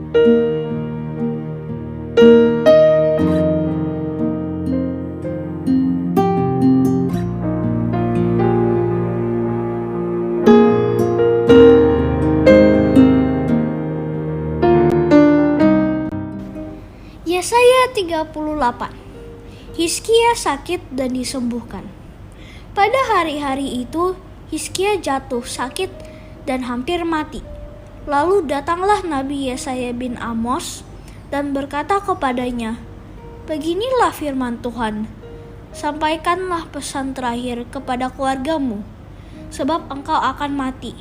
Yesaya 38. Hizkia sakit dan disembuhkan. Pada hari-hari itu, Hizkia jatuh sakit dan hampir mati. Lalu datanglah Nabi Yesaya bin Amos dan berkata kepadanya, "Beginilah firman Tuhan, sampaikanlah pesan terakhir kepada keluargamu, sebab engkau akan mati,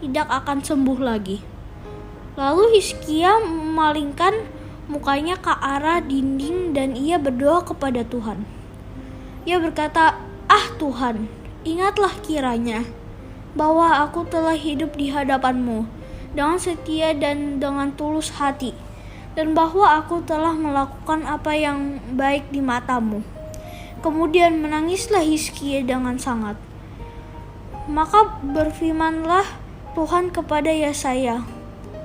tidak akan sembuh lagi." Lalu Hizkia memalingkan mukanya ke arah dinding dan ia berdoa kepada Tuhan. Ia berkata, Tuhan, ingatlah kiranya bahwa aku telah hidup di hadapan-Mu dengan setia dan dengan tulus hati, dan bahwa aku telah melakukan apa yang baik di mata-Mu." Kemudian menangislah Hizkia dengan sangat. Maka berfirmanlah Tuhan kepada Yesaya,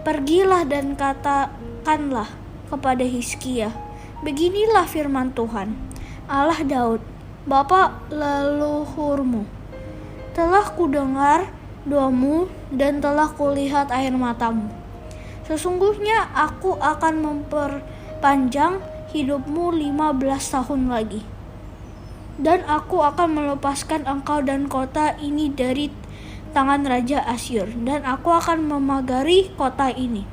"Pergilah dan katakanlah kepada Hizkia, beginilah firman Tuhan, Allah Daud, bapa leluhurmu. Telah kudengar doamu dan telah kulihat air matamu. Sesungguhnya aku akan memperpanjang hidupmu 15 tahun lagi. Dan aku akan melepaskan engkau dan kota ini dari tangan Raja Asyur, dan aku akan memagari kota ini.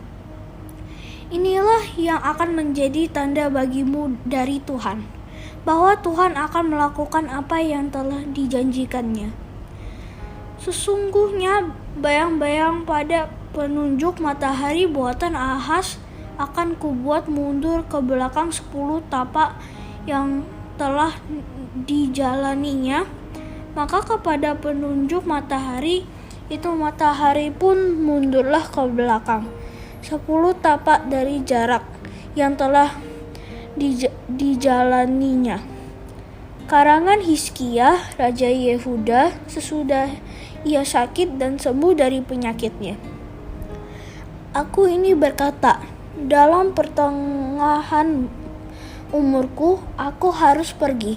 Inilah yang akan menjadi tanda bagimu dari Tuhan, bahwa Tuhan akan melakukan apa yang telah dijanjikannya. Sesungguhnya bayang-bayang pada penunjuk matahari buatan Ahaz akan kubuat mundur ke belakang 10 tapak yang telah dijalaninya. Maka kepada penunjuk matahari itu matahari pun mundurlah ke belakang 10 tapak dari jarak yang telah dijalaninya. Karangan Hizkia, Raja Yehuda, sesudah ia sakit dan sembuh dari penyakitnya. Aku ini berkata, dalam pertengahan umurku, aku harus pergi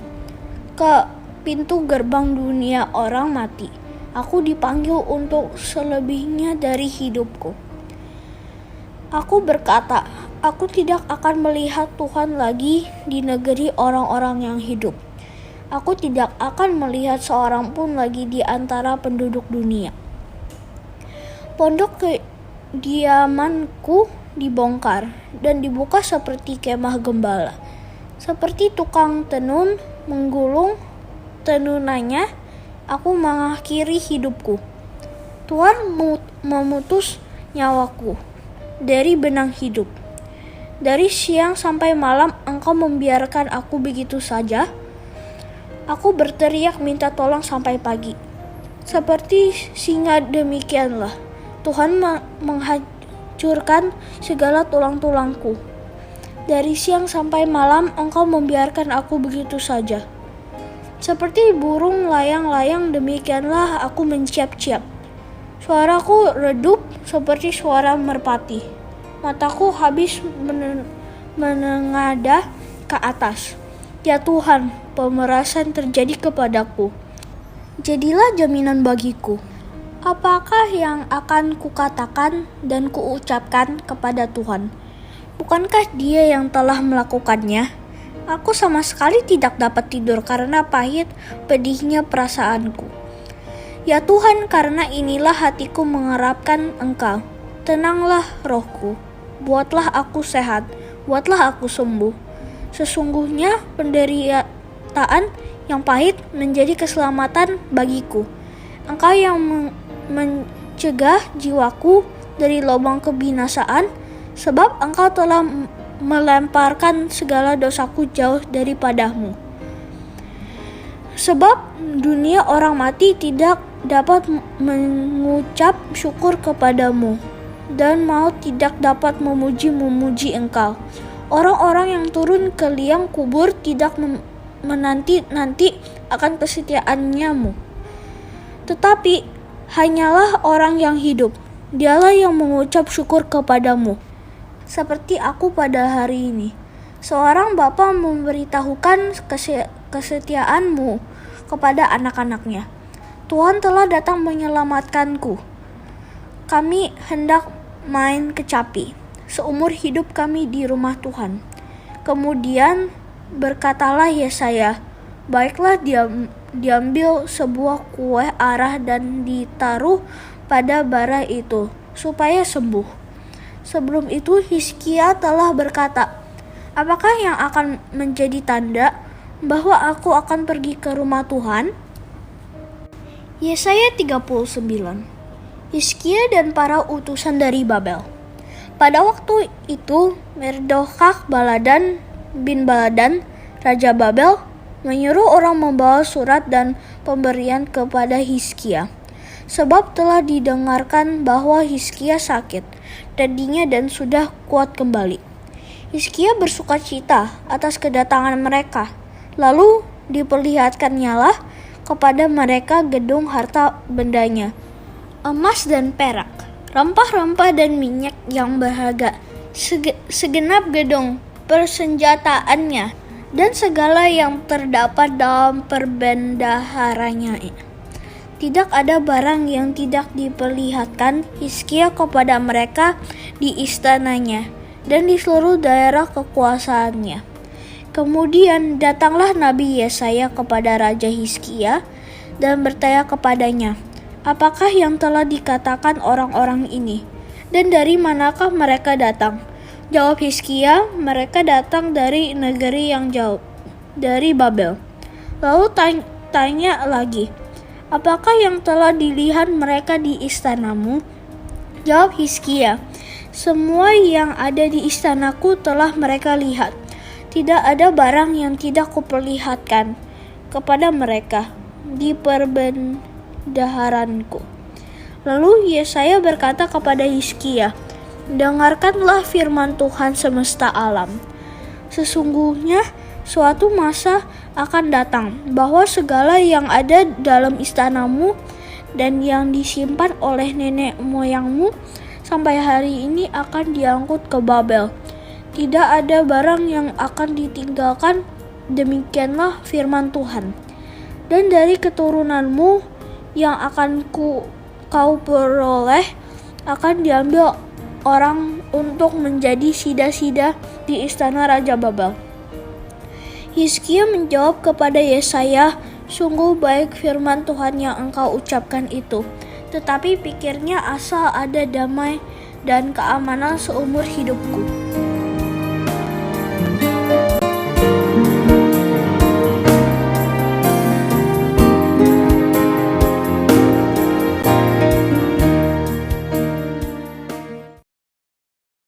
ke pintu gerbang dunia orang mati. Aku dipanggil untuk selebihnya dari hidupku. Aku berkata, aku tidak akan melihat Tuhan lagi di negeri orang-orang yang hidup. Aku tidak akan melihat seorang pun lagi di antara penduduk dunia. Pondok kediamanku dibongkar dan dibuka seperti kemah gembala. Seperti tukang tenun menggulung tenunannya, aku mengakhiri hidupku. Tuhan memutus nyawaku dari benang hidup. Dari siang sampai malam engkau membiarkan aku begitu saja. Aku berteriak minta tolong sampai pagi. Seperti singa demikianlah Tuhan menghancurkan segala tulang-tulangku. Dari siang sampai malam engkau membiarkan aku begitu saja. Seperti burung layang-layang demikianlah aku menciap-ciap. Suaraku redup seperti suara merpati. Mataku habis menengadah ke atas. Ya Tuhan, pemerasan terjadi kepadaku. Jadilah jaminan bagiku. Apakah yang akan kukatakan dan kuucapkan kepada Tuhan? Bukankah Dia yang telah melakukannya? Aku sama sekali tidak dapat tidur karena pahit pedihnya perasaanku. Ya Tuhan, karena inilah hatiku mengharapkan Engkau. Tenanglah rohku, buatlah aku sehat, buatlah aku sembuh. Sesungguhnya penderitaan yang pahit menjadi keselamatan bagiku. Engkau yang mencegah jiwaku dari lubang kebinasaan, sebab Engkau telah melemparkan segala dosaku jauh daripadamu. Sebab dunia orang mati tidak dapat mengucap syukur kepadamu, dan maut tidak dapat memuji Engkau. Orang-orang yang turun ke liang kubur tidak menanti-nanti akan kesetiaanmu. Tetapi hanyalah orang yang hidup, dialah yang mengucap syukur kepadamu. seperti aku pada hari ini. Seorang bapa memberitahukan kesetiaanmu kepada anak-anaknya. Tuhan telah datang menyelamatkanku. Kami hendak main kecapi seumur hidup kami di rumah Tuhan. Kemudian berkatalah Yesaya, baiklah diambil sebuah kue arah dan ditaruh pada bara itu, supaya sembuh. Sebelum itu Hizkia telah berkata, apakah yang akan menjadi tanda bahwa aku akan pergi ke rumah Tuhan? Yesaya 39. Hizkia dan para utusan dari Babel. Pada waktu itu Merdokak bin Baladan, Raja Babel, menyuruh orang membawa surat dan pemberian kepada Hizkia. Sebab telah didengarkan bahwa Hizkia sakit tadinya dan sudah kuat kembali. Hizkia bersukacita atas kedatangan mereka. Lalu diperlihatkannyalah kepada mereka gedung harta bendanya, emas dan perak, rempah-rempah dan minyak yang berharga, segenap gedung persenjataannya, dan segala yang terdapat dalam perbendaharanya. Tidak ada barang yang tidak diperlihatkan Hizkia kepada mereka di istananya dan di seluruh daerah kekuasaannya. Kemudian datanglah Nabi Yesaya kepada Raja Hizkia dan bertanya kepadanya, apakah yang telah dikatakan orang-orang ini? Dan dari manakah mereka datang? Jawab Hizkia, mereka datang dari negeri yang jauh, dari Babel. Lalu tanya lagi, apakah yang telah dilihat mereka di istanamu? Jawab Hizkia, semua yang ada di istanaku telah mereka lihat. Tidak ada barang yang tidak kuperlihatkan kepada mereka di perbendaharanku. Lalu Yesaya berkata kepada Hizkia, dengarkanlah firman Tuhan semesta alam. Sesungguhnya suatu masa akan datang bahwa segala yang ada dalam istanamu dan yang disimpan oleh nenek moyangmu sampai hari ini akan diangkut ke Babel. Tidak ada barang yang akan ditinggalkan, demikianlah firman Tuhan. Dan dari keturunanmu yang akan kau peroleh akan diambil orang untuk menjadi sida-sida di istana Raja Babel. Hizkia menjawab kepada Yesaya, sungguh baik firman Tuhan yang engkau ucapkan itu, tetapi pikirnya asal ada damai dan keamanan seumur hidupku.